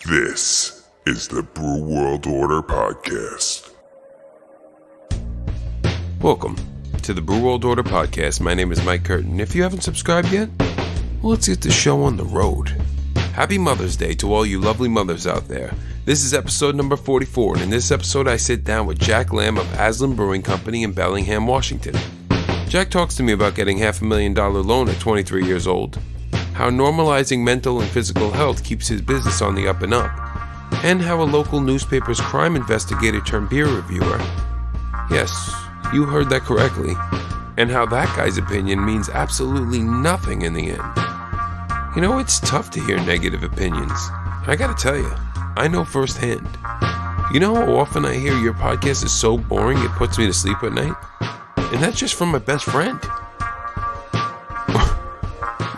This is the Brew World Order Podcast. Welcome to the Brew World Order Podcast. My name is Mike Curtin. If you haven't subscribed yet, well, let's get the show on the road. Happy Mother's Day to all you lovely mothers out there. This is episode number 44, and in this episode I sit down with Jack Lamb of Aslen Brewing Company in Bellingham, Washington. Jack talks to me about getting $500,000 loan at 23 years old, how normalizing mental and physical health keeps his business on the up and up, and how a local newspaper's crime investigator turned beer reviewer, yes, you heard that correctly, and how that guy's opinion means absolutely nothing in the end. You know, it's tough to hear negative opinions. I gotta tell you, I know firsthand. You know how often I hear your podcast is so boring it puts me to sleep at night? And that's just from my best friend.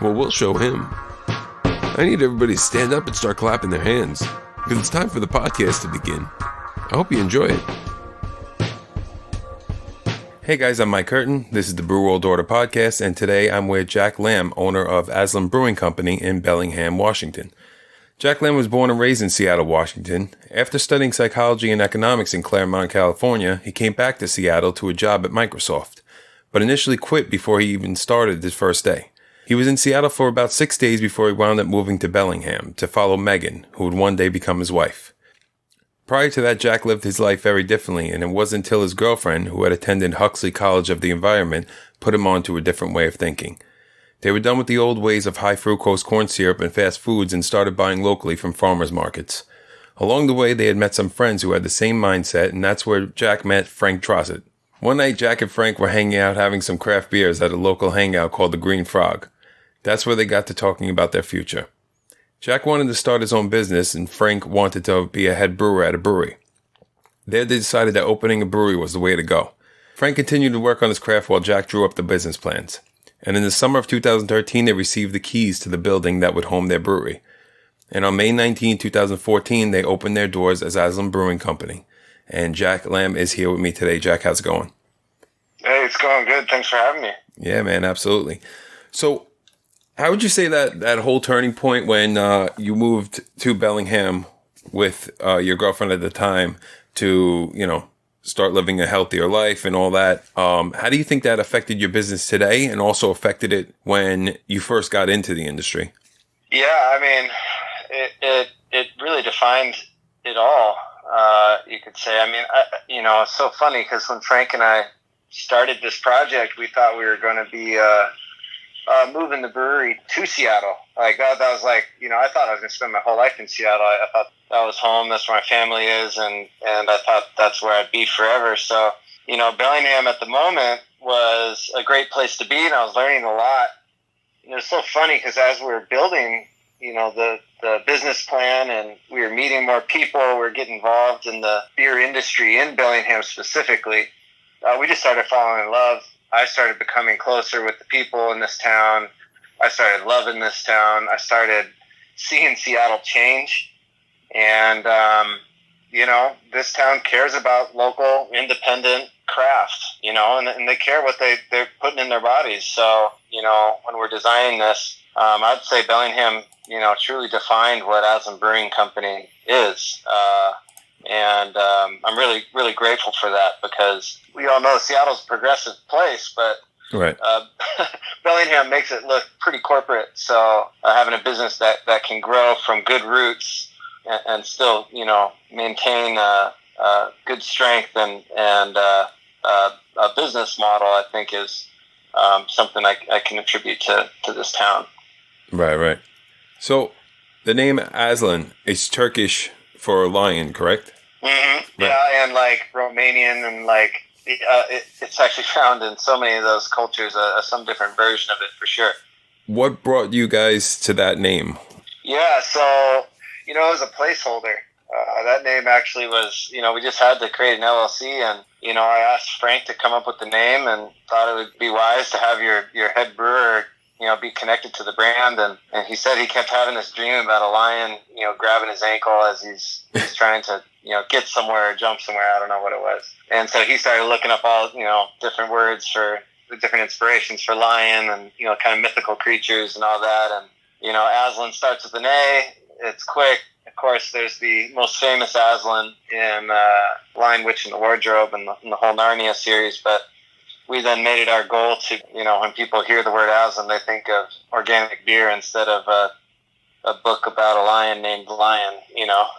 Well, we'll show him. I need everybody to stand up and start clapping their hands, because it's time for the podcast to begin. I hope you enjoy it. Hey guys, I'm Mike Curtin. This is the Brew World Order Podcast, and today I'm with Jack Lamb, owner of Aslen Brewing Company in Bellingham, Washington. Jack Lamb was born and raised in Seattle, Washington. After studying psychology and economics in Claremont, California, he came back to Seattle to a job at Microsoft, but initially quit before he even started his first day. He was in Seattle for about 6 days before he wound up moving to Bellingham to follow Megan, who would one day become his wife. Prior to that, Jack lived his life very differently, and it wasn't until his girlfriend, who had attended Huxley College of the Environment, put him on to a different way of thinking. They were done with the old ways of high fructose corn syrup and fast foods and started buying locally from farmers markets. Along the way, they had met some friends who had the same mindset, and that's where Jack met Frank Trossett. One night, Jack and Frank were hanging out having some craft beers at a local hangout called the Green Frog. That's where they got to talking about their future. Jack wanted to start his own business, and Frank wanted to be a head brewer at a brewery. There they decided that opening a brewery was the way to go. Frank continued to work on his craft while Jack drew up the business plans. And in the summer of 2013, they received the keys to the building that would home their brewery. And on May 19, 2014, they opened their doors as Aslen Brewing Company. And Jack Lamb is here with me today. Jack, how's it going? Hey, it's going good. Thanks for having me. Yeah, man, absolutely. So, how would you say that whole turning point when you moved to Bellingham with your girlfriend at the time to, start living a healthier life and all that? How do you think that affected your business today and also affected it when you first got into the industry? Yeah, I mean, it really defined it all, you could say. I mean, it's so funny because when Frank and I started this project, we thought we were going to be moving the brewery to Seattle. Like that was like, I thought I was going to spend my whole life in Seattle. I thought that was home. That's where my family is. And I thought that's where I'd be forever. So, Bellingham at the moment was a great place to be. And I was learning a lot. And it was so funny because as we were building, the business plan and we were meeting more people, we were getting involved in the beer industry in Bellingham specifically. We just started falling in love. I started becoming closer with the people in this town. I started loving this town. I started seeing Seattle change. And, this town cares about local, independent craft, and they care what they're putting in their bodies. So, when we're designing this, I'd say Bellingham, truly defined what Aslen Brewing Company is. And I'm really, really grateful for that because we all know Seattle's a progressive place, but right. Bellingham makes it look pretty corporate. So having a business that can grow from good roots and still, maintain good strength and a business model, I think is something I can attribute to this town. Right. So the name Aslen is Turkish for lion, correct? Mm-hmm. Right. Yeah, and like Romanian and like it's actually found in so many of those cultures, some different version of it for sure. What brought you guys to that name? Yeah, so, it was a placeholder. That name actually was, we just had to create an LLC and, I asked Frank to come up with the name and thought it would be wise to have your head brewer, be connected to the brand. And he said he kept having this dream about a lion, grabbing his ankle as he's trying to, get somewhere or jump somewhere. I don't know what it was. And so he started looking up all, different words for the different inspirations for lion and, kind of mythical creatures and all that. And, Aslen starts with an A. It's quick. Of course, there's the most famous Aslen in Lion, Witch, and the Wardrobe and the whole Narnia series. But we then made it our goal to, when people hear the word Aslen, they think of organic beer instead of a book about a lion named Lion,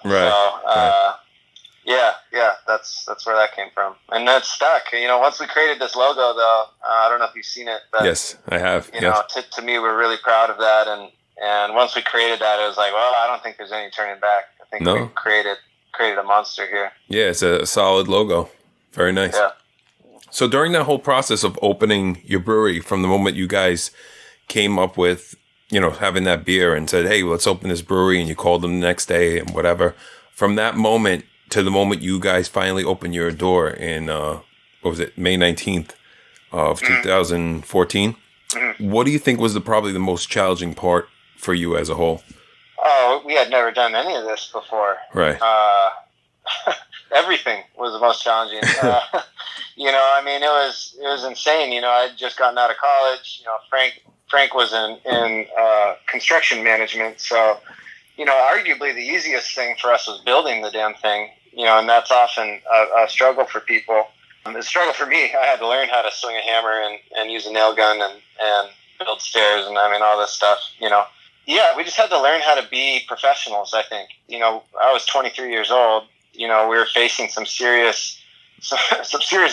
Right. So, Right. Yeah, that's where that came from. And that stuck. Once we created this logo, though, I don't know if you've seen it, but Yes, I have. to me, we're really proud of that. And once we created that, it was like, well, I don't think there's any turning back. I think we created a monster here. Yeah, it's a solid logo. Very nice. Yeah. So during that whole process of opening your brewery, from the moment you guys came up with, having that beer and said, hey, let's open this brewery, and you called them the next day and whatever, from that moment to the moment you guys finally opened your door in, May 19th of 2014, what do you think was probably the most challenging part for you as a whole? Oh, we had never done any of this before. Right. Everything was the most challenging. It was insane. I had just gotten out of college. Frank was in construction management, so arguably the easiest thing for us was building the damn thing. And that's often a struggle for people. The struggle for me, I had to learn how to swing a hammer and use a nail gun and build stairs and all this stuff. Yeah, we just had to learn how to be professionals. I think. I was 23 years old. We were facing some serious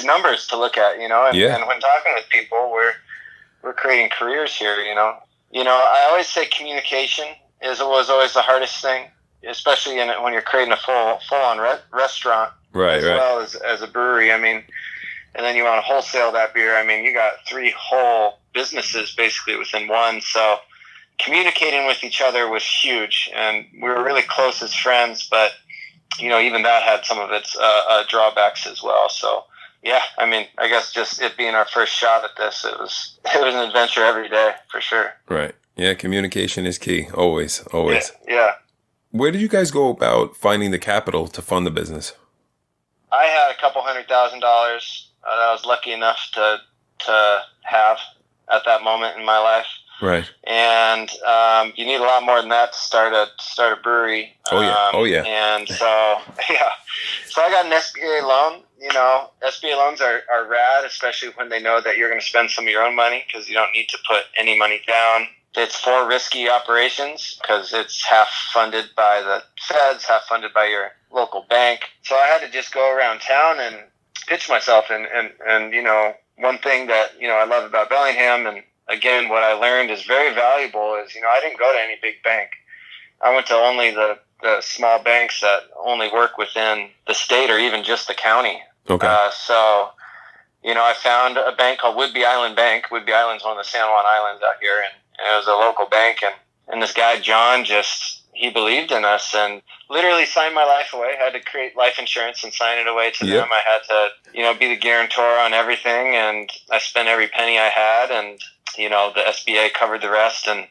numbers to look at. And when talking with people, we're creating careers here. I always say communication was always the hardest thing, especially when you're creating a full-on restaurant, right, well as a brewery. And then you want to wholesale that beer. You got 3 whole businesses basically within one. So communicating with each other was huge, and we were really close as friends. But even that had some of its drawbacks as well. So yeah, I guess just it being our first shot at this, it was an adventure every day for sure. Right. Yeah, communication is key. Always. Yeah. Where did you guys go about finding the capital to fund the business? I had a couple $100,000 that I was lucky enough to have at that moment in my life. Right. And you need a lot more than that to start a brewery. Oh yeah. And so so I got an SBA loan. SBA loans are rad, especially when they know that you're going to spend some of your own money, because you don't need to put any money down. It's for risky operations because it's half funded by the feds, half funded by your local bank. So I had to just go around town and pitch myself. And one thing that, I love about Bellingham, and again, what I learned is very valuable, is, I didn't go to any big bank. I went to only the small banks that only work within the state or even just the county. Okay. I found a bank called Whidbey Island Bank. Whidbey Island's one of the San Juan Islands out here, and it was a local bank. And this guy, John, he believed in us and literally signed my life away. I had to create life insurance and sign it away to them. I had to, be the guarantor on everything, and I spent every penny I had, and, the SBA covered the rest. And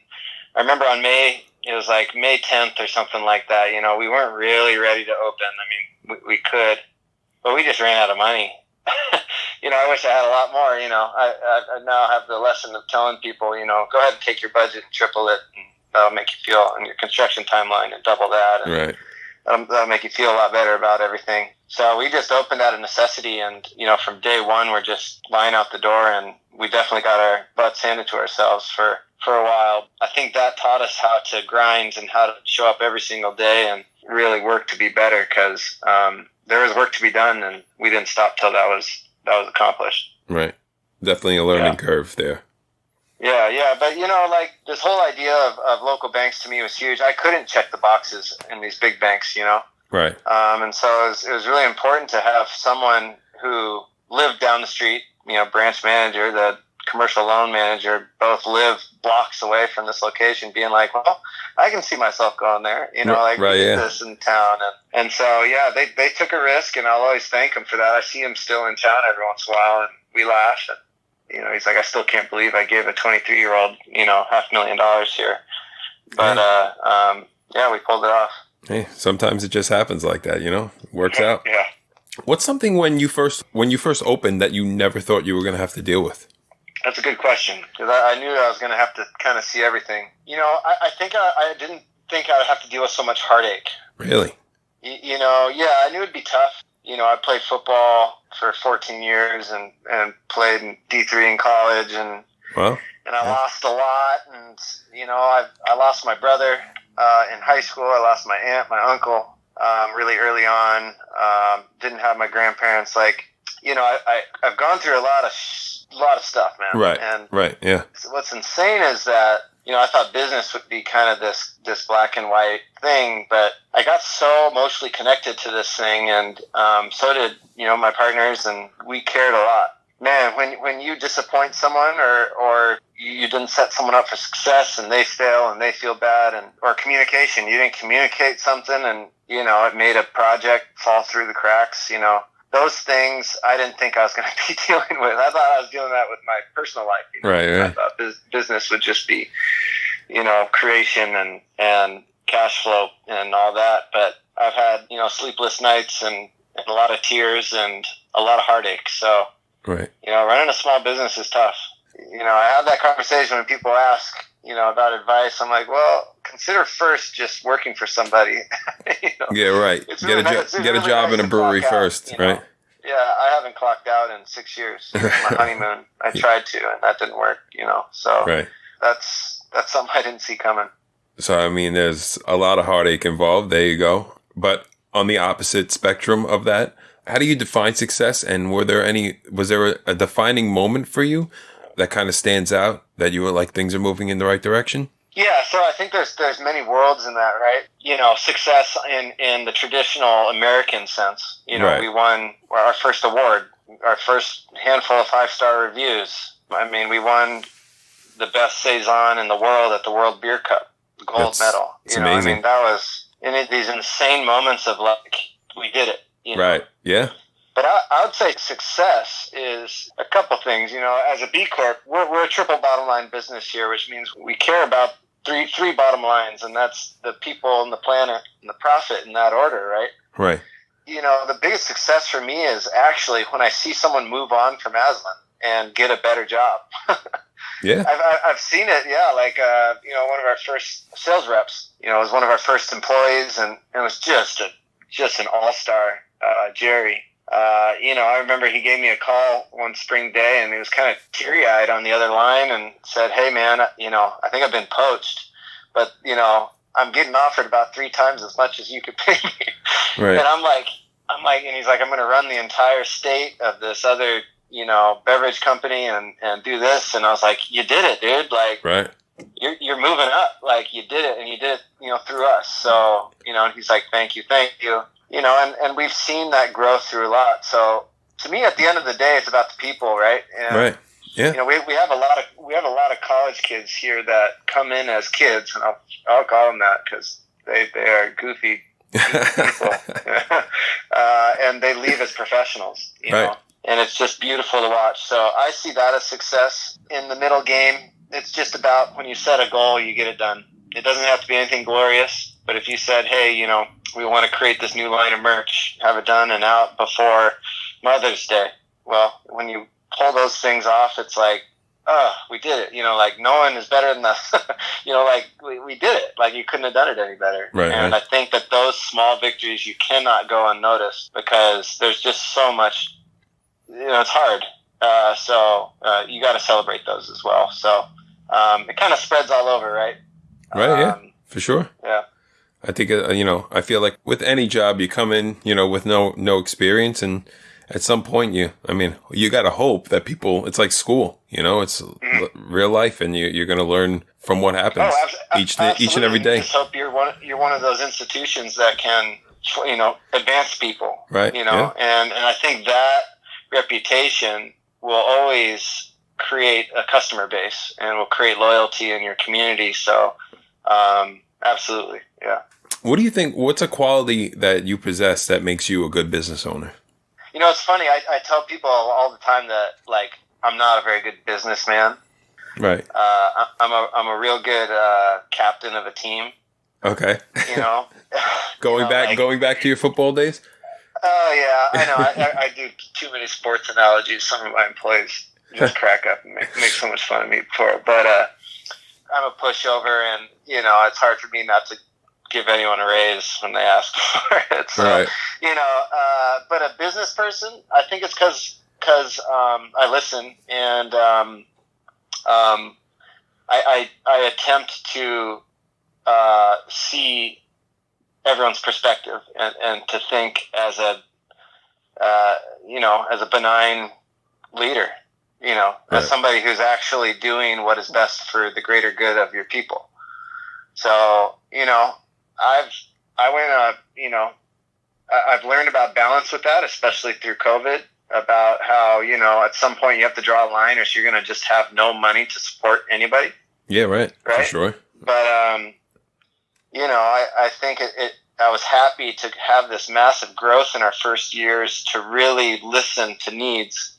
I remember it was like May 10th or something like that. We weren't really ready to open. We could, but we just ran out of money. I wish I had a lot more. I now have the lesson of telling people, go ahead and take your budget and triple it, and that'll make you feel, on your construction timeline, and double that. And right. That'll make you feel a lot better about everything. So we just opened out of necessity, and, from day one, we're just lying out the door, and we definitely got our butts handed to ourselves for a while. I think that taught us how to grind and how to show up every single day and really work to be better, because there was work to be done, and we didn't stop till that was accomplished. Right. Definitely a learning curve there. Yeah. But, this whole idea of local banks to me was huge. I couldn't check the boxes in these big banks, Right. And so it was really important to have someone who lived down the street, branch manager, the commercial loan manager, both live blocks away from this location, being like, well, I can see myself going there, we did this in town. And so, they took a risk, and I'll always thank them for that. I see him still in town every once in a while, and we laugh. And, he's like, I still can't believe I gave a 23-year-old, $500,000 here. But, we pulled it off. Hey, sometimes it just happens like that, works out. Yeah. What's something when you first opened that you never thought you were going to have to deal with? That's a good question, because I knew I was going to have to kind of see everything. I think I didn't think I would have to deal with so much heartache. Really? Yeah, I knew it'd be tough. I played football for 14 years and played in D3 in college, and I lost a lot. And I lost my brother in high school. I lost my aunt, my uncle, really early on. Didn't have my grandparents. Like, I've gone through a lot of stuff, man. Right. And right. Yeah. What's insane is that I thought business would be kind of this black and white thing, but I got so emotionally connected to this thing, and so did my partners, and we cared a lot. Man, when you disappoint someone or you didn't set someone up for success and they fail and they feel bad, or communication, you didn't communicate something and it made a project fall through the cracks, those things I didn't think I was going to be dealing with. I thought I was dealing that with my personal life. Right. I thought business would just be, creation and cash flow and all that. But I've had, sleepless nights and a lot of tears and a lot of heartache. So, right. Running a small business is tough. I have that conversation when people ask, about advice. I'm like, well, consider first just working for somebody. Yeah, right. Get a job in a brewery first, right? Yeah, I haven't clocked out in 6 years. My honeymoon, I tried to, and that didn't work. So right. That's something I didn't see coming. So I mean, there's a lot of heartache involved. There you go. But on the opposite spectrum of that, how do you define success? And was there a defining moment for you that kind of stands out, that you were like, things are moving in the right direction? Yeah, so I think there's many worlds in that, right? Success in the traditional American sense. Right. We won our first award, our first handful of 5-star reviews. I mean, we won the best saison in the world at the World Beer Cup, the gold medal. It's amazing. I mean, that was these insane moments of like, we did it. Right. Yeah. But I would say success is a couple things. As a B Corp, we're a triple bottom line business here, which means we care about three bottom lines, and that's the people and the planet and the profit in that order, right? Right. The biggest success for me is actually when I see someone move on from Aslen and get a better job. Yeah. I've seen it. Yeah. Like, one of our first sales reps, was one of our first employees, and it was just an all-star, Jerry. I remember he gave me a call one spring day, and he was kind of teary-eyed on the other line and said, "Hey, man, I think I've been poached, but, I'm getting offered about 3 times as much as you could pay me." Right. And I'm like, and he's like, "I'm going to run the entire state of this other, beverage company and do this." And I was like, "You did it, dude. Like, right. You're moving up. Like, you did it, and you did it, through us." So, and he's like, thank you. And we've seen that growth through a lot. So to me, at the end of the day, it's about the people, right? And, right. Yeah. We have a lot of college kids here that come in as kids, and I'll call them that because they are goofy people, and they leave as professionals, right. And it's just beautiful to watch. So I see that as success. In the middle game, it's just about when you set a goal, you get it done. It doesn't have to be anything glorious, but if you said, hey, we want to create this new line of merch, have it done and out before Mother's Day. Well, when you pull those things off, it's like, oh, we did it. Like, no one is better than us. Like, we did it. Like, you couldn't have done it any better. Right, and right. I think that those small victories, you cannot go unnoticed because there's just so much, it's hard. So you got to celebrate those as well. So it kind of spreads all over, right? Right, yeah, for sure. Yeah. I think, I feel like with any job you come in, with no experience, and at some point you got to hope that people, it's like school, it's real life, and you're going to learn from what happens each and every day. I just hope you're one of those institutions that can, advance people, right? Yeah. And I think that reputation will always create a customer base and will create loyalty in your community. So, absolutely. Yeah. What do you think? What's a quality that you possess that makes you a good business owner? It's funny. I tell people all the time that, like, I'm not a very good businessman. Right. I'm a real good captain of a team. Okay. Going back to your football days. Oh yeah, I know. I do too many sports analogies. Some of my employees just crack up and make so much fun of me for it. But I'm a pushover, and it's hard for me not to give anyone a raise when they ask for it. So, Right. But a business person, I think it's because I listen, and I attempt to see everyone's perspective and to think as a benign leader, as somebody who's actually doing what is best for the greater good of your people. So, I've learned about balance with that, especially through COVID, about how, at some point you have to draw a line, or else you're going to just have no money to support anybody. Yeah, right. For sure. But, I think I was happy to have this massive growth in our first years to really listen to needs.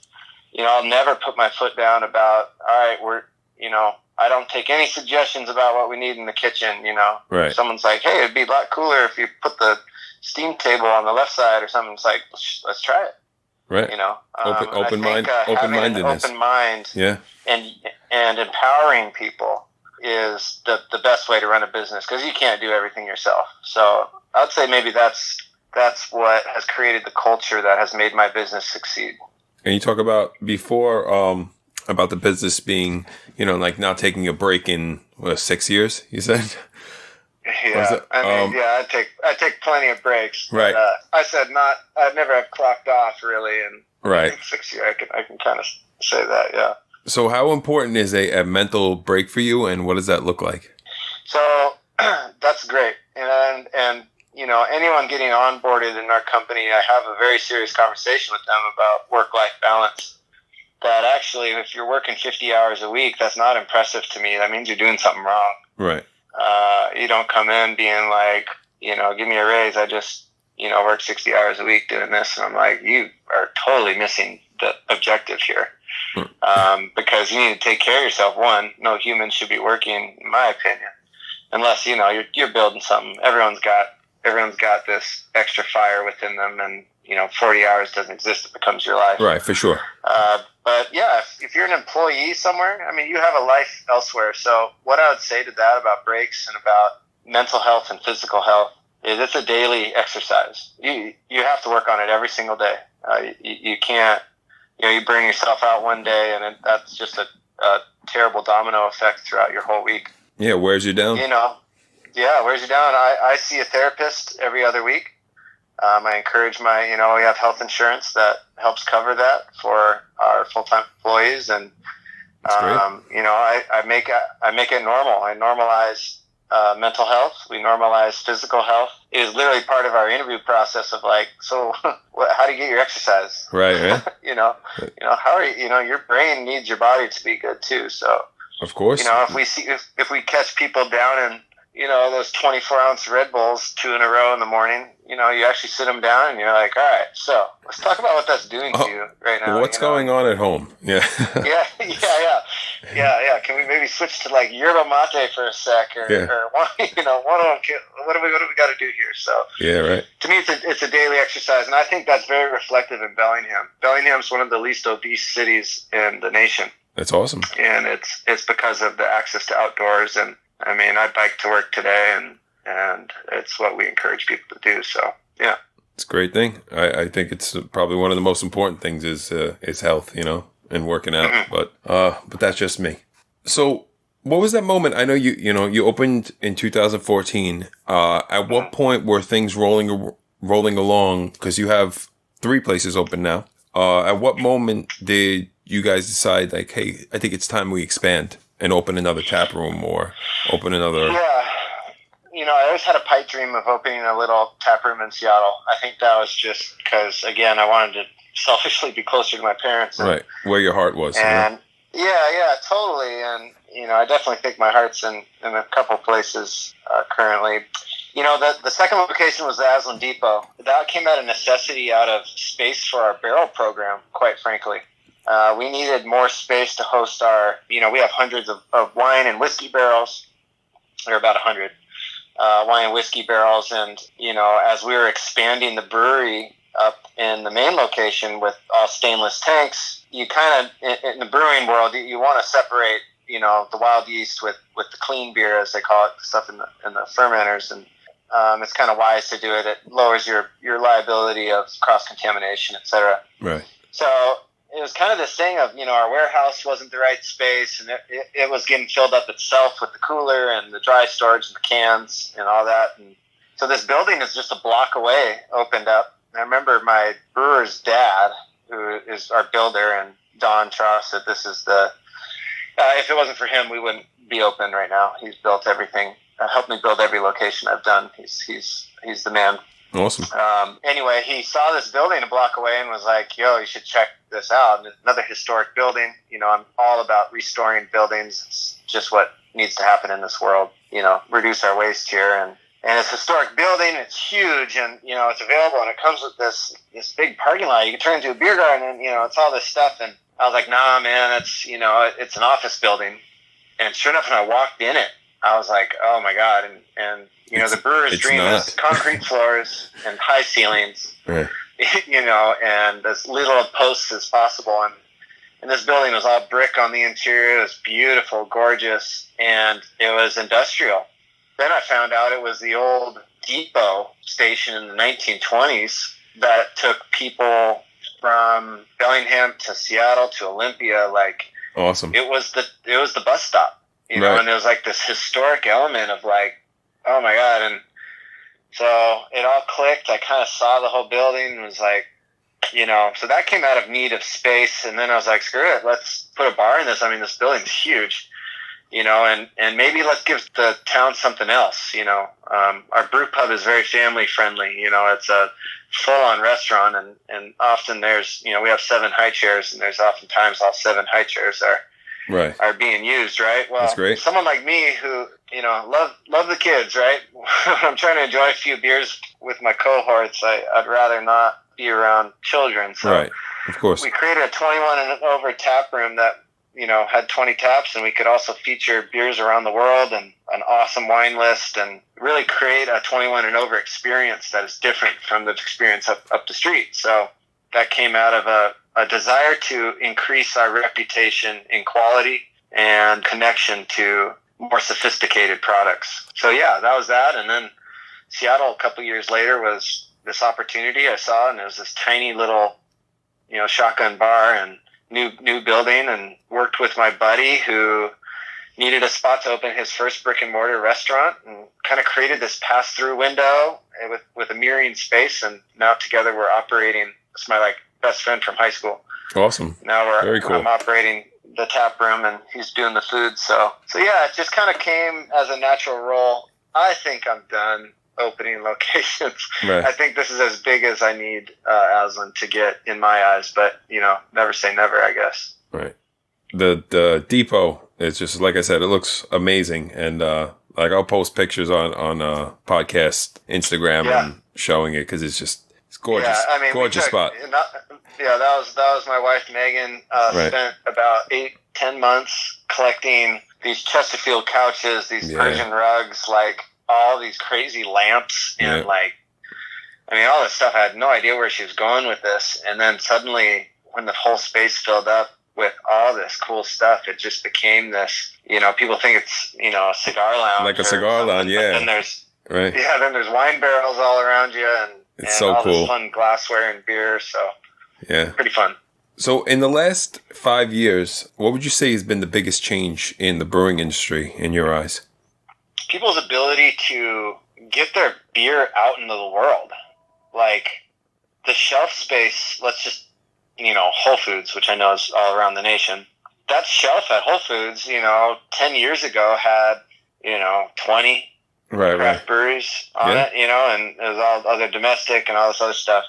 I'll never put my foot down about, all right, I don't take any suggestions about what we need in the kitchen. Right. If someone's like, hey, it'd be a lot cooler if you put the steam table on the left side or something. It's like, let's try it. Right. Open-mindedness. Open mind. Yeah. And empowering people is the best way to run a business, because you can't do everything yourself. So I'd say maybe that's what has created the culture that has made my business succeed. And you talk about before about the business being, like not taking a break in 6 years, you said? Yeah, I take plenty of breaks. Right. I said I've never have clocked off really, and right. I think 6 years I can kind of say that. Yeah. So how important is a mental break for you, and what does that look like? So that's great, and anyone getting onboarded in our company, I have a very serious conversation with them about work-life balance. That actually, if you're working 50 hours a week, that's not impressive to me. That means you're doing something wrong. Right. You don't come in being like, give me a raise. I just, work 60 hours a week doing this. And I'm like, you are totally missing the objective here. Because you need to take care of yourself. One, no human should be working, in my opinion, unless, you're building something. Everyone's got this extra fire within them, and, 40 hours doesn't exist. It becomes your life. Right. For sure. But yeah, if you're an employee somewhere, you have a life elsewhere. So what I would say to that about breaks and about mental health and physical health is it's a daily exercise. You have to work on it every single day. You can't, you burn yourself out one day, and that's just a terrible domino effect throughout your whole week. Yeah, wears you down. Wears you down. I see a therapist every other week. I encourage we have health insurance that helps cover that for our full-time employees, and I make it normal. I normalize mental health. We normalize physical health. It is literally part of our interview process of like, so how do you get your exercise? Right. How are you? Your brain needs your body to be good too. So of course, if we catch people down in those 24-ounce Red Bulls 2 in a row in the morning, you actually sit them down and you're like, all right, so let's talk about what that's doing to you right now. What's going on at home? Yeah. Yeah. Can we maybe switch to like yerba mate for a sec, or what do we got to do here? So yeah, right. To me, it's a daily exercise, and I think that's very reflective in Bellingham. Bellingham's one of the least obese cities in the nation. That's awesome, and it's because of the access to outdoors. And I biked to work today, and it's what we encourage people to do. So, yeah. It's a great thing. I think it's probably one of the most important things is health, and working out. Mm-hmm. But that's just me. So what was that moment? I know you opened in 2014. At what point were things rolling along? Because you have 3 places open now. At what moment did you guys decide, like, hey, I think it's time we expand and open another tap room or open another? Yeah. I always had a pipe dream of opening a little tap room in Seattle. I think that was just because, again, I wanted to selfishly be closer to my parents. Right. Where your heart was. And yeah, totally. And, I definitely think my heart's in a couple places currently. The second location was the Aslen Depot. That came out of necessity, out of space for our barrel program, quite frankly. We needed more space to host our, we have hundreds of wine and whiskey barrels. There are about 100 wine and whiskey barrels. And, as we were expanding the brewery up in the main location with all stainless tanks, you kind of, in the brewing world, you want to separate, the wild yeast with the clean beer, as they call it, stuff in the fermenters. And it's kind of wise to do it. It lowers your liability of cross-contamination, et cetera. Right. So it was kind of this thing of, our warehouse wasn't the right space, and it was getting filled up itself with the cooler and the dry storage and the cans and all that. And so this building is just a block away, opened up. And I remember my brewer's dad, who is our builder, and Don Tross, said this is if it wasn't for him, we wouldn't be open right now. He's built everything, helped me build every location I've done. He's the man. Awesome. Anyway, he saw this building a block away and was like, yo, you should check this out. And it's another historic building. I'm all about restoring buildings. It's just what needs to happen in this world, reduce our waste here. And it's a historic building. It's huge, and, it's available, and it comes with this big parking lot. You can turn into a beer garden, and, it's all this stuff. And I was like, nah, man, it's an office building. And sure enough, when I walked in it, I was like, oh my God. And the brewer's dream is concrete floors and high ceilings, right. And as little posts as possible. And this building was all brick on the interior. It was beautiful, gorgeous, and it was industrial. Then I found out it was the old depot station in the 1920s that took people from Bellingham to Seattle to Olympia. Like, awesome. It was the bus stop, right. And there was like this historic element of like, oh my God. And so it all clicked. I kind of saw the whole building and was like, so that came out of need of space. And then I was like, screw it, let's put a bar in this. I mean, this building's huge, and maybe let's give the town something else. Our brew pub is very family friendly. It's a full on restaurant, and often there's, we have 7 high chairs, and there's oftentimes all 7 high chairs are being used, right? Well, that's great. Someone like me who, love the kids, right? I'm trying to enjoy a few beers with my cohorts. I'd rather not be around children. So right, of course. We created a 21 and over tap room that, had 20 taps, and we could also feature beers around the world and an awesome wine list, and really create a 21 and over experience that is different from the experience up the street. So that came out of a desire to increase our reputation in quality and connection to more sophisticated products. So yeah, that was that. And then Seattle a couple years later was this opportunity I saw, and it was this tiny little, shotgun bar and new building, and worked with my buddy who needed a spot to open his first brick and mortar restaurant, and kind of created this pass-through window with a mirroring space. And now together we're operating. It's my best friend from high school. Awesome. Now very cool. I'm operating the tap room, and he's doing the food. So yeah, it just kind of came as a natural role. I think I'm done opening locations. Right. I think this is as big as I need Aslen to get in my eyes, but never say never, I guess. Right. The depot is just, like I said, it looks amazing, and I'll post pictures on podcast Instagram and showing it, because it's gorgeous. Yeah, I mean, gorgeous spot. That was my wife Megan. Right. Spent about 8-10 months collecting these Chesterfield couches, these Persian rugs, all these crazy lamps, and all this stuff. I had no idea where she was going with this, and then suddenly, when the whole space filled up with all this cool stuff, it just became this. People think it's a cigar lounge, like a cigar lounge, yeah. Then there's right, then there's wine barrels all around you, and it's so all cool. This fun glassware and beer. So yeah, pretty fun. So in the last 5 years, what would you say has been the biggest change in the brewing industry in your eyes? People's ability to get their beer out into the world. The shelf space, let's just, Whole Foods, which I know is all around the nation. That shelf at Whole Foods, 10 years ago had, 20 craft breweries on it, and it was all other domestic and all this other stuff.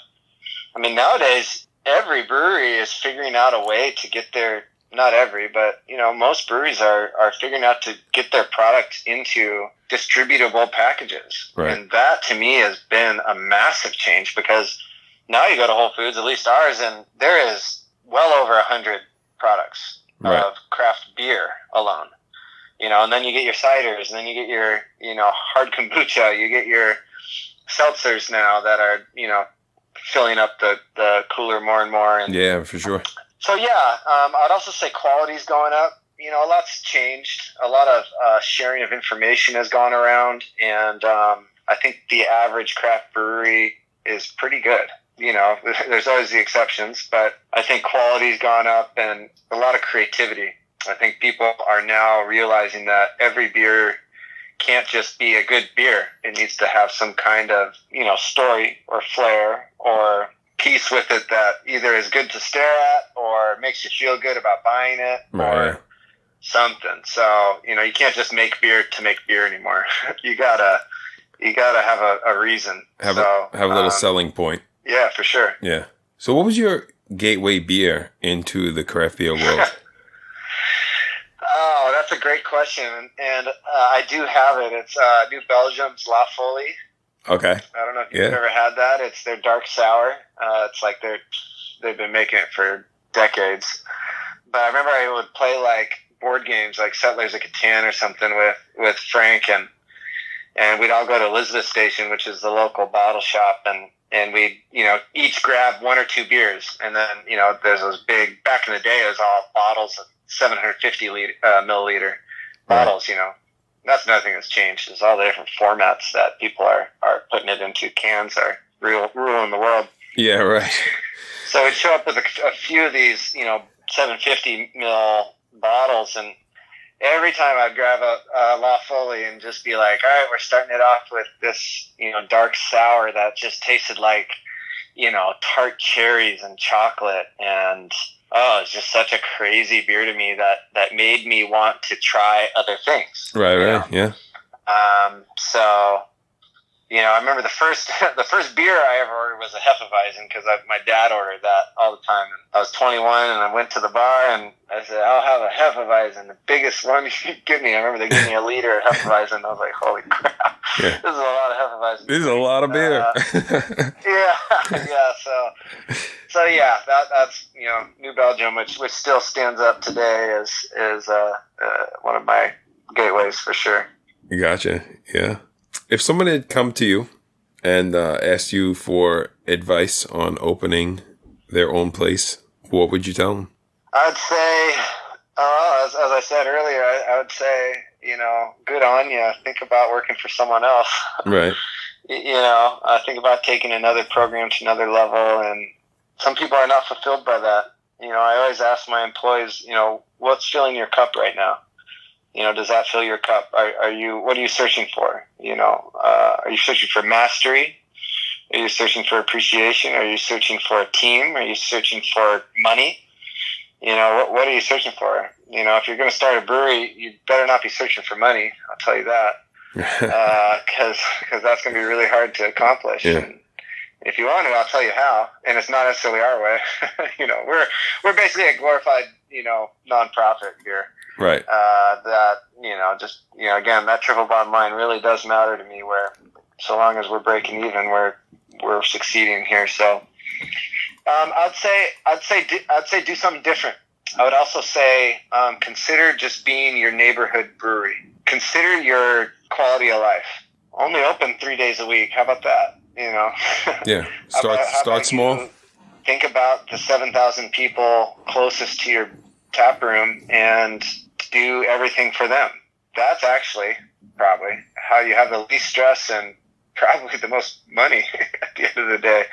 I mean, nowadays, every brewery is figuring out a way to get their, not every, but, most breweries are figuring out to get their product into distributable packages. Right. And that, to me, has been a massive change, because now you go to Whole Foods, at least ours, and there is well over 100 products of craft beer alone. And then you get your ciders, and then you get your, hard kombucha, you get your seltzers now that are, filling up the cooler more and more. And yeah, for sure. So yeah, I'd also say quality's going up. A lot's changed. A lot of sharing of information has gone around, and I think the average craft brewery is pretty good. There's always the exceptions, but I think quality's gone up and a lot of creativity. I think people are now realizing that every beer can't just be a good beer. It needs to have some kind of, story or flair or piece with it that either is good to stare at or makes you feel good about buying it or something. So, you can't just make beer to make beer anymore. You gotta have a reason. Have a little selling point. Yeah, for sure. Yeah. So what was your gateway beer into the craft beer world? Oh, that's a great question. And I do have it. It's New Belgium's La Folie. Okay. I don't know if you've ever had that. It's their dark sour. It's like they've been making it for decades. But I remember I would play like board games like Settlers of Catan or something with Frank and we'd all go to Elizabeth Station, which is the local bottle shop, and we'd, each grab one or two beers. And then, there's those big, back in the day, it was all bottles of 750 milliliter bottles, That's another thing that's changed is all the different formats that people are putting it into. Cans are ruling the world. Yeah, right. So we'd show up with a few of these, 750 mil bottles, and every time I'd grab a La Folie and just be like, all right, we're starting it off with this, dark sour that just tasted like, tart cherries and chocolate. And, it's just such a crazy beer to me that made me want to try other things. Right, yeah. So, I remember the first beer I ever ordered was a Hefeweizen because my dad ordered that all the time. And I was 21 and I went to the bar and I said, I'll have a Hefeweizen, the biggest one you could give me. I remember they gave me a liter of Hefeweizen. I was like, holy crap, This is a lot of Hefeweizen. This is a lot of beer. Yeah. So yeah, that's New Belgium, which still stands up today is one of my gateways for sure. Gotcha. Yeah. If someone had come to you and asked you for advice on opening their own place, what would you tell them? I'd say, as I said earlier, I would say, good on you. Think about working for someone else. Right. Think about taking another program to another level. And some people are not fulfilled by that. I always ask my employees, what's filling your cup right now? Does that fill your cup? What are you searching for? Are you searching for mastery? Are you searching for appreciation? Are you searching for a team? Are you searching for money? What are you searching for? If you're going to start a brewery, you better not be searching for money. I'll tell you that. Cause that's going to be really hard to accomplish. Yeah. And if you want to, I'll tell you how. And it's not necessarily our way. We're basically a glorified, nonprofit here. Right. Again, that triple bottom line really does matter to me, where so long as we're breaking even, we're succeeding here. So, I'd say do something different. I would also say, consider just being your neighborhood brewery. Consider your quality of life. Only open 3 days a week. How about that? Yeah. Start small. Think about the 7,000 people closest to your tap room and do everything for them. That's actually probably how you have the least stress and probably the most money at the end of the day.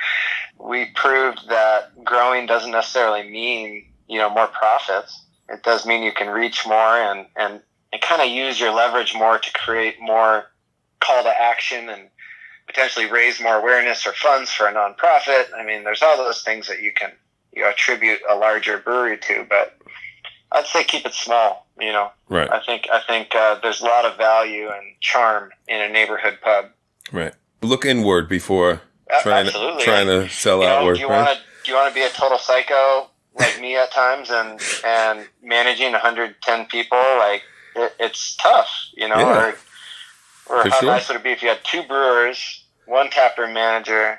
We proved that growing doesn't necessarily mean, more profits. It does mean you can reach more and kind of use your leverage more to create more call to action and potentially raise more awareness or funds for a nonprofit. I mean, there's all those things that you can attribute a larger brewery to, but I'd say keep it small. Right. I think there's a lot of value and charm in a neighborhood pub. Right. Look inward before trying to sell outward. Do you want to be a total psycho like me at times and managing 110 people? Like it's tough, Yeah. Or For how sure. nice would it be if you had two brewers, one taproom manager,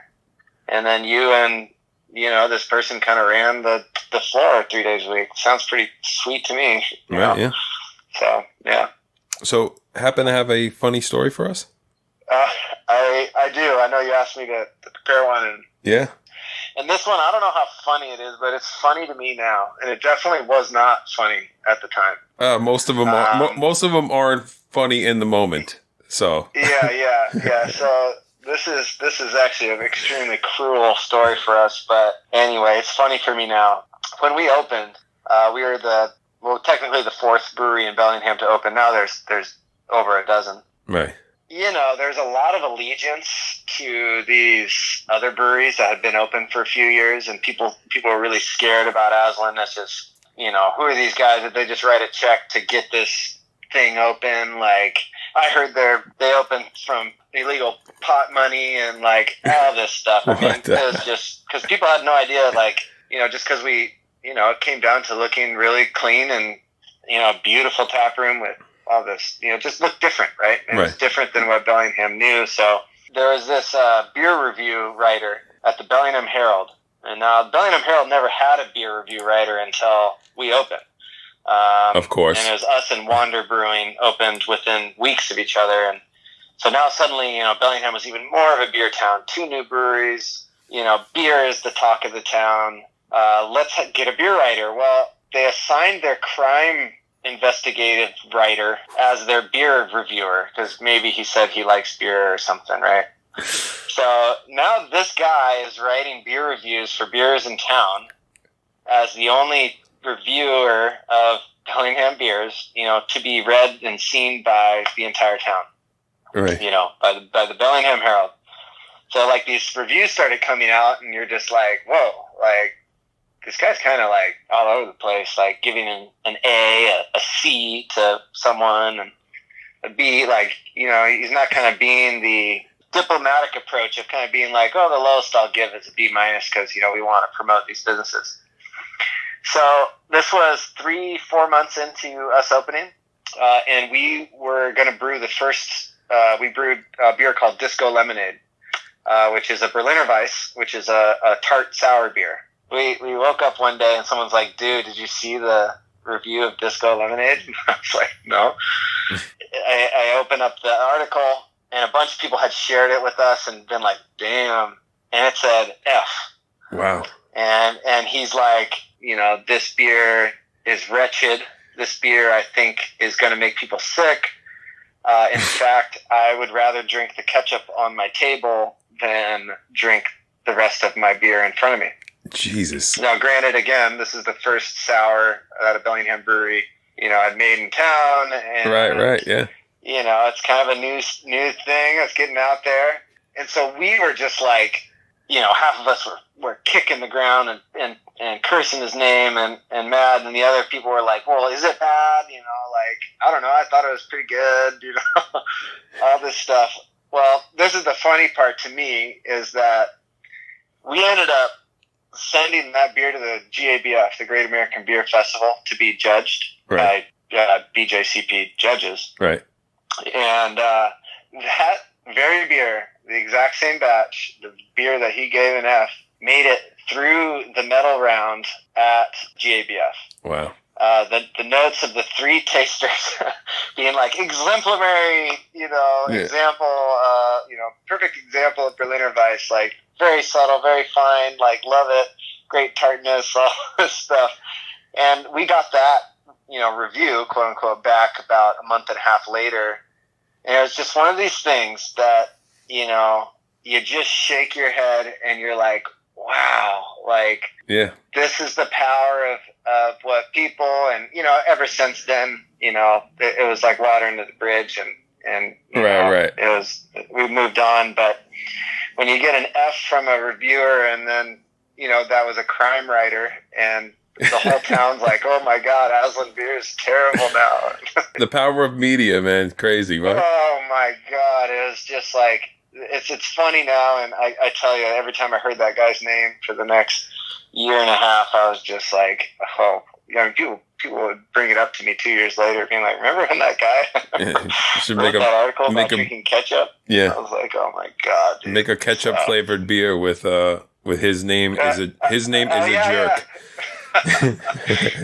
and then you and this person kind of ran the floor 3 days a week. Sounds pretty sweet to me. Right, yeah. So, yeah. So, happen to have a funny story for us? I do. I know you asked me to prepare one. Yeah. And this one, I don't know how funny it is, but it's funny to me now. And it definitely was not funny at the time. Most of them aren't funny in the moment. So Yeah. So this is actually an extremely cruel story for us. But anyway, it's funny for me now. When we opened, we were technically the fourth brewery in Bellingham to open. Now there's over a dozen. right. There's a lot of allegiance to these other breweries that had been open for a few years, and people are really scared about Aslen. That's just, who are these guys that they just write a check to get this thing open? Like, I heard they opened from illegal pot money and like all this stuff. I mean, it was just because people had no idea, like, just because it came down to looking really clean and, a beautiful tap room with all this, just looked different, right? And right. It's different than what Bellingham knew. So there was this beer review writer at the Bellingham Herald. And now Bellingham Herald never had a beer review writer until we opened. Of course. And it was us and Wander Brewing opened within weeks of each other. And so now suddenly, Bellingham was even more of a beer town. 2 new breweries. Beer is the talk of the town. Let's get a beer writer. Well, they assigned their crime investigative writer as their beer reviewer because maybe he said he likes beer or something, right? So now this guy is writing beer reviews for beers in town as the only reviewer of Bellingham beers, to be read and seen by the entire town, right? By the Bellingham Herald. So like these reviews started coming out, and you're just like, whoa, like. This guy's kind of like all over the place, like giving an A, a C to someone, and a B, like, he's not kind of being the diplomatic approach of kind of being like, oh, the lowest I'll give is a B minus because, we want to promote these businesses. So this was 3-4 months into us opening, and we were going to brew the first, we brewed a beer called Disco Lemonade, which is a Berliner Weiss, which is a tart sour beer. We woke up one day and someone's like, dude, did you see the review of Disco Lemonade? I was like, no. I opened up the article and a bunch of people had shared it with us and been like, damn. And it said F. Wow. And he's like, this beer is wretched. This beer, I think, is going to make people sick. In fact, I would rather drink the ketchup on my table than drink the rest of my beer in front of me. Jesus. Now, granted, again, this is the first sour at a Bellingham brewery, I'd made in town. And, right, yeah. It's kind of a new thing that's getting out there. And so we were just like, half of us were kicking the ground and cursing his name and mad. And the other people were like, well, is it bad? I don't know. I thought it was pretty good, all this stuff. Well, this is the funny part to me is that we ended up sending that beer to the GABF, the Great American Beer Festival, to be judged by BJCP judges. Right. And that very beer, the exact same batch, the beer that he gave an F, made it through the medal round at GABF. Wow. The notes of the 3 tasters being like exemplary, example, perfect example of Berliner Weiss, like very subtle, very fine, like love it, great tartness, all this stuff. And we got that, review, quote unquote, back about a month and a half later. And it was just one of these things that, you just shake your head and you're like, wow, like, yeah, this is the power of what people, and, ever since then, it was like water under the bridge and right. We've moved on. But when you get an F from a reviewer and then, that was a crime writer and the whole town's like, oh my God, Aslen beer is terrible now. The power of media, man. It's crazy, right? Oh my God. It was just like, it's funny now. And I tell you, every time I heard that guy's name for the next year and a half, I was just like, oh, people would bring it up to me 2 years later, being like, remember when that guy should wrote that article about drinking ketchup? Yeah. I was like, oh my God, dude. Make a ketchup flavored beer with his name is a jerk.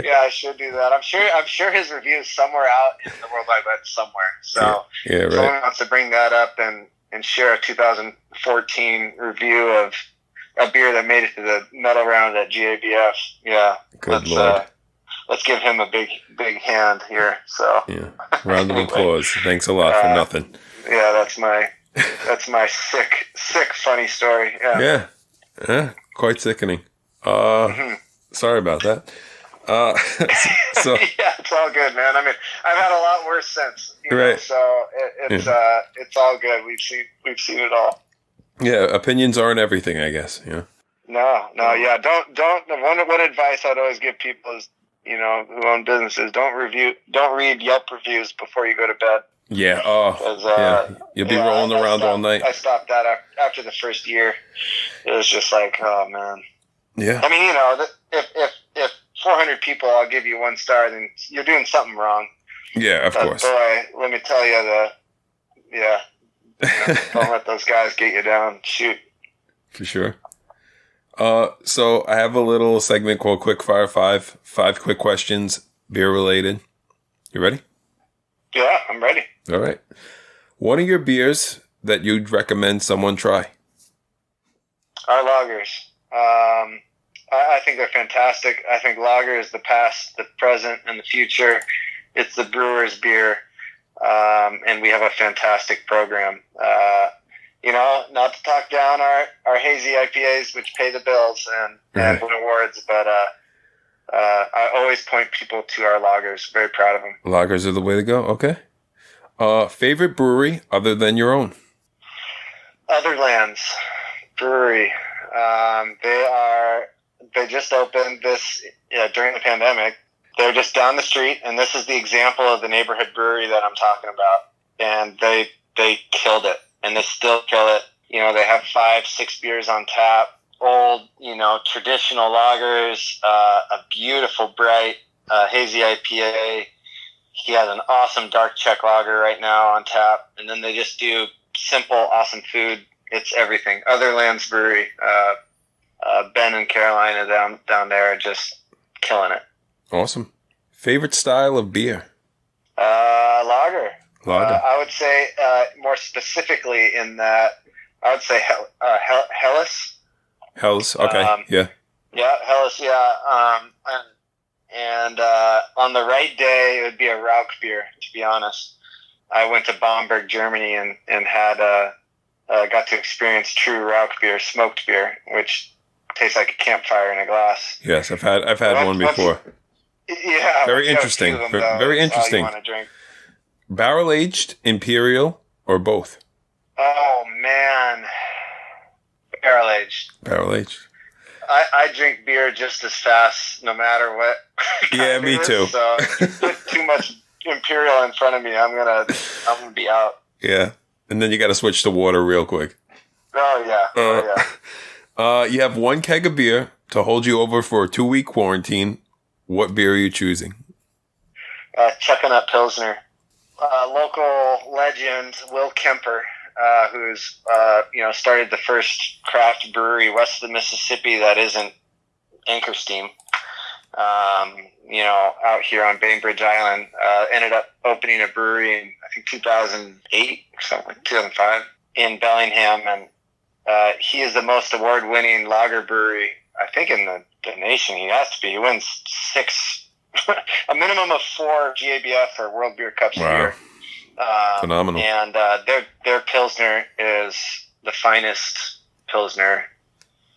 Yeah, I should do that. I'm sure his review is somewhere out in the World Wide Web somewhere. So right. Someone wants to bring that up and share a 2014 review of a beer that made it to the medal round at GABF. Yeah. Good Lord. Let's give him a big hand here. So yeah, round of applause. Thanks a lot for nothing. Yeah, that's my sick, funny story. Yeah. Yeah. Quite sickening. Sorry about that. So yeah, it's all good, man. I mean, I've had a lot worse since, right. So it's all good. We've seen it all. Yeah, opinions aren't everything, I guess. Yeah. No, yeah. Don't. One advice I'd always give people is, who own businesses, don't read Yelp reviews before you go to bed. Yeah. Yeah. You'll be rolling around all night. I stopped that after the first year. It was just like, oh man. Yeah. I mean, if 400 people all give you 1 star, then you're doing something wrong. Yeah, of course. Boy, let me tell you don't let those guys get you down. Shoot. For sure. So I have a little segment called Quick Fire 5. 5 quick questions, beer related. You ready? Yeah, I'm ready. All right. One of your beers that you'd recommend someone try? Our lagers. I think they're fantastic. I think lager is the past, the present, and the future. It's the brewer's beer, and we have a fantastic program. Not to talk down our hazy IPAs, which pay the bills and win awards, but I always point people to our lagers. Very proud of them. Lagers are the way to go. Okay. Favorite brewery other than your own? Otherlands Brewery. They just opened this during the pandemic. They're just down the street, and this is the example of the neighborhood brewery that I'm talking about. And they killed it, and they still kill it. They have 5-6 beers on tap. Old, traditional lagers, a beautiful, bright, hazy IPA. He has an awesome dark Czech lager right now on tap. And then they just do simple, awesome food. It's everything. Otherlands Brewery, Ben and Carolina down there are just killing it. Awesome. Favorite style of beer? Lager. Lager. I would say, more specifically in that, I would say Helles. Helles, okay, yeah. Yeah, Helles, yeah. And on the right day, it would be a Rauch beer, to be honest. I went to Bamberg, Germany, and had got to experience true Rauch beer, smoked beer, which tastes like a campfire in a glass. Yes, I've had one before. Yeah. Very interesting. Very interesting. You want to drink. Barrel aged, imperial, or both? Oh, man. Barrel aged. Barrel aged. I drink beer just as fast, no matter what. Yeah, me too. So put too much imperial in front of me, I'm gonna be out. Yeah, and then you got to switch to water real quick. Oh yeah. You have 1 keg of beer to hold you over for a 2-week quarantine. What beer are you choosing? Chestnut Pilsner. Local legend Will Kemper, who's started the first craft brewery west of the Mississippi that isn't Anchor Steam. Out here on Bainbridge Island, ended up opening a brewery in I think 2008 or something, 2005 in Bellingham, and he is the most award-winning lager brewery I think in the nation. He has to be. He wins 6, a minimum of 4 GABF or World Beer Cups a year. Phenomenal. And their Pilsner is the finest Pilsner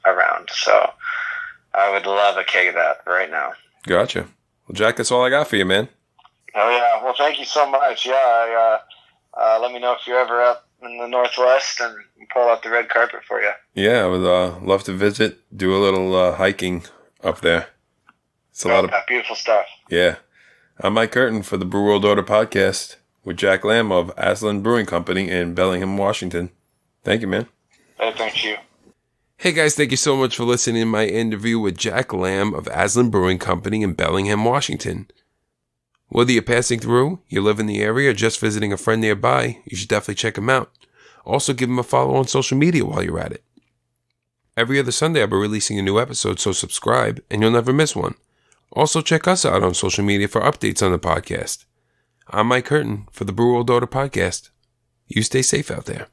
around. So I would love a keg of that right now. Gotcha. Well, Jack, that's all I got for you, man. Oh, yeah. Well, thank you so much. Yeah. Let me know if you're ever up in the Northwest and pull out the red carpet for you. Yeah, I would love to visit, do a little hiking up there. It's a lot of beautiful stuff. Yeah. I'm Mike Curtin for the Brew World Order podcast with Jack Lamb of Aslen Brewing Company in Bellingham, Washington. Thank you, man. Hey, thank you. Hey, guys, thank you so much for listening to my interview with Jack Lamb of Aslen Brewing Company in Bellingham, Washington. Whether you're passing through, you live in the area, or just visiting a friend nearby, you should definitely check him out. Also, give him a follow on social media while you're at it. Every other Sunday, I'll be releasing a new episode, so subscribe, and you'll never miss one. Also, check us out on social media for updates on the podcast. I'm Mike Curtin for the Brew World Order podcast. You stay safe out there.